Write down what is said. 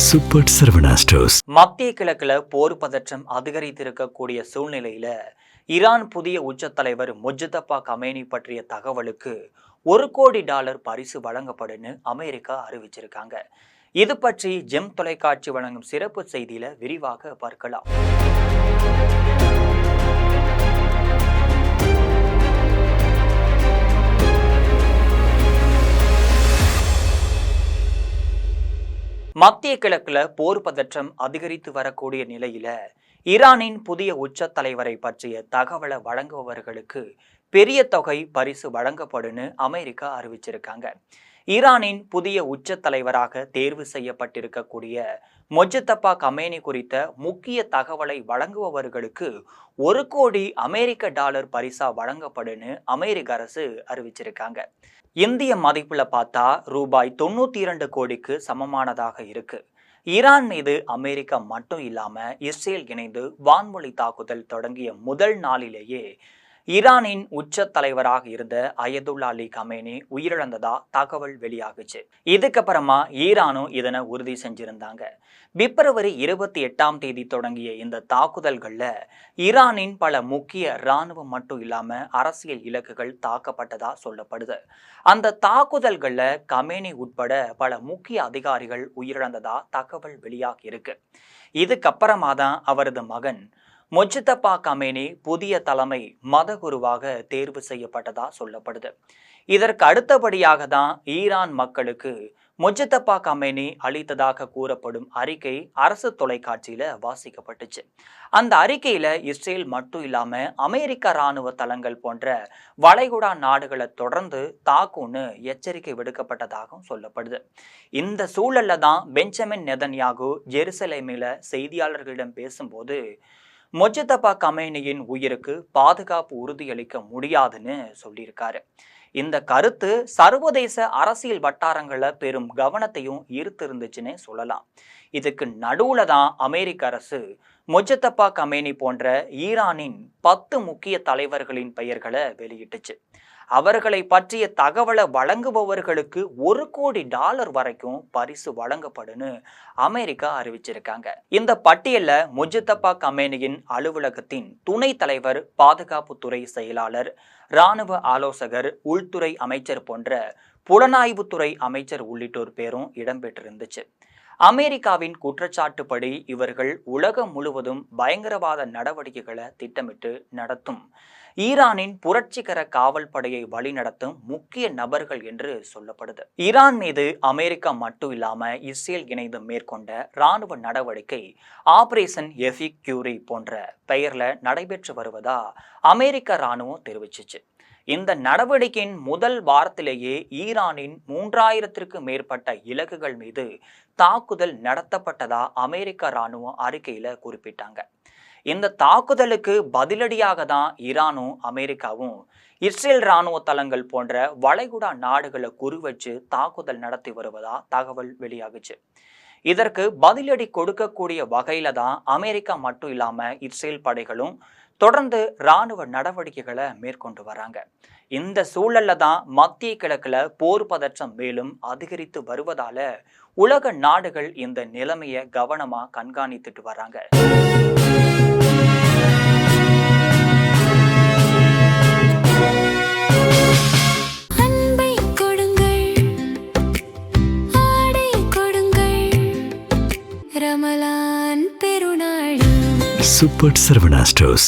Super Saravana stores. மத்திய கிழக்குல போர் பதற்றம் அதிகரித்திருக்கக்கூடிய சூழ்நிலையில ஈரான் புதிய உச்ச தலைவர் முஜ்தபா கமேனி பற்றிய தகவலுக்கு $1 கோடி பரிசு வழங்கப்படும்னு அமெரிக்கா அறிவிச்சிருக்காங்க. இது பற்றி ஜெம் தொலைக்காட்சி வழங்கும் சிறப்பு செய்தியில விரிவாக பார்க்கலாம். மத்திய கிழக்குல போர் பதற்றம் அதிகரித்து வரக்கூடிய நிலையில ஈரானின் புதிய உச்ச தலைவரை பற்றிய தகவலை வழங்குபவர்களுக்கு பெரிய தொகை பரிசு வழங்கப்படும்னு அமெரிக்கா அறிவிச்சிருக்காங்க. ஈரானின் புதிய உச்ச தலைவராக தேர்வு செய்யப்பட்டிருக்கக்கூடிய முஜ்தபா கமேனி குறித்த முக்கிய தகவலை வழங்குபவர்களுக்கு $1 கோடி பரிசா வழங்கப்படும்னு அமெரிக்க அரசு அறிவிச்சிருக்காங்க. இந்திய மதிப்புல பார்த்தா ரூபாய் 92 கோடிக்கு சமமானதாக இருக்கு. ஈரான் மீது அமெரிக்கா மட்டும் இல்லாம இஸ்ரேல் இணைந்து வான்வழி தாக்குதல் தொடங்கிய முதல் நாளிலேயே ஈரானின் உச்ச தலைவராக இருந்த அயதுல்லா அலி கமேனி உயிரிழந்ததா தகவல் வெளியாகுச்சு. இதுக்கப்புறமா ஈரானும் இதனை உறுதி செஞ்சிருந்தாங்க. பிப்ரவரி 28 தொடங்கிய இந்த தாக்குதல்கள்ல ஈரானின் பல முக்கிய இராணுவம் மட்டும் இல்லாம அரசியல் இலக்குகள் தாக்கப்பட்டதா சொல்லப்படுது. அந்த தாக்குதல்கள்ல கமேனி உட்பட பல முக்கிய அதிகாரிகள் உயிரிழந்ததா தகவல் வெளியாகி இருக்கு. இதுக்கப்புறமா தான் அவரது மகன் முஜ்தபா கமேனி புதிய தலைமை மத குருவாக தேர்வு செய்யப்பட்டதா சொல்லப்படுது. இதற்கு அடுத்தபடியாக தான் ஈரான் மக்களுக்கு முஜ்தபா கமேனி அளித்ததாக கூறப்படும் அறிக்கை அரசு தொலைக்காட்சியில வாசிக்கப்பட்டுச்சு. அந்த அறிக்கையில இஸ்ரேல் மட்டும் இல்லாம அமெரிக்க இராணுவ தளங்கள் போன்ற வளைகுடா நாடுகளை தொடர்ந்து தாக்கும்னு எச்சரிக்கை விடுக்கப்பட்டதாகவும் சொல்லப்படுது. இந்த சூழல்ல தான் பெஞ்சமின் நெதன்யாகு ஜெருசலேமில செய்தியாளர்களிடம் பேசும்போது முஜ்தபா கமேனியின் உயிருக்கு பாதுகாப்பு உறுதியளிக்க முடியாதுன்னு சொல்லியிருக்காரு. இந்த கருத்து சர்வதேச அரசியல் வட்டாரங்கள பெரும் கவனத்தையும் ஈர்த்திருந்துச்சுன்னு சொல்லலாம். இதுக்கு நடுவுல தான் அமெரிக்க அரசு முஜ்தபா கமேனி போன்ற ஈரானின் 10 முக்கிய தலைவர்களின் பெயர்களை வெளியிட்டுச்சு. அவர்களை பற்றிய தகவலை வழங்குபவர்களுக்கு $1 கோடி வரைக்கும் பரிசு வழங்கப்படும்னு அமெரிக்கா அறிவிச்சிருக்காங்க. இந்த பட்டியல்ல முஜ்தபா கமேனியின் அலுவலகத்தின் துணை தலைவர், பாதுகாப்புத்துறை செயலாளர், இராணுவ ஆலோசகர், உள்துறை அமைச்சர் போன்ற புலனாய்வுத்துறை அமைச்சர் உள்ளிட்டோர் பேரும் இடம்பெற்றிருந்துச்சு. அமெரிக்காவின் குற்றச்சாட்டுப்படி இவர்கள் உலகம் முழுவதும் பயங்கரவாத நடவடிக்கைகளை திட்டமிட்டு நடத்தும் ஈரானின் புரட்சிகர காவல் படையை வழிநடத்தும் முக்கிய நபர்கள் என்று சொல்லப்படுது. ஈரான் மீது அமெரிக்கா மட்டும் இல்லாம இஸ்ரேல் இணைந்து மேற்கொண்ட இராணுவ நடவடிக்கை ஆபரேஷன் எஃபிக்யூரி போன்ற பெயர்ல நடைபெற்று வருவதா அமெரிக்க இராணுவம் தெரிவிச்சிச்சு. இந்த நடவடிக்கையின் முதல் வாரத்திலேயே ஈரானின் 3000க்கும் மேற்பட்ட இலக்குகள் மீது தாக்குதல் நடத்தப்பட்டதா அமெரிக்க இராணுவம் அறிக்கையில குறிப்பிட்டாங்க. இந்த தாக்குதலுக்கு பதிலடியாக தான் ஈரானும் அமெரிக்காவும் இஸ்ரேல் இராணுவ தளங்கள் போன்ற வளைகுடா நாடுகளை குறிவச்சு தாக்குதல் நடத்தி வருவதா தகவல் வெளியாகுச்சு. இதற்கு பதிலடி கொடுக்கக்கூடிய வகையில தான் அமெரிக்கா மட்டும் இல்லாம இஸ்ரேல் படைகளும் தொடர்ந்து இராணுவ நடவடிக்கைகளை மேற்கொண்டு வராங்க. இந்த சூழல்ல தான் மத்திய கிழக்குல போர் பதற்றம் மேலும் அதிகரித்து வருவதால உலக நாடுகள் இந்த நிலைமையை கவனமா கண்காணித்துட்டு வராங்க. Super Saravana stores.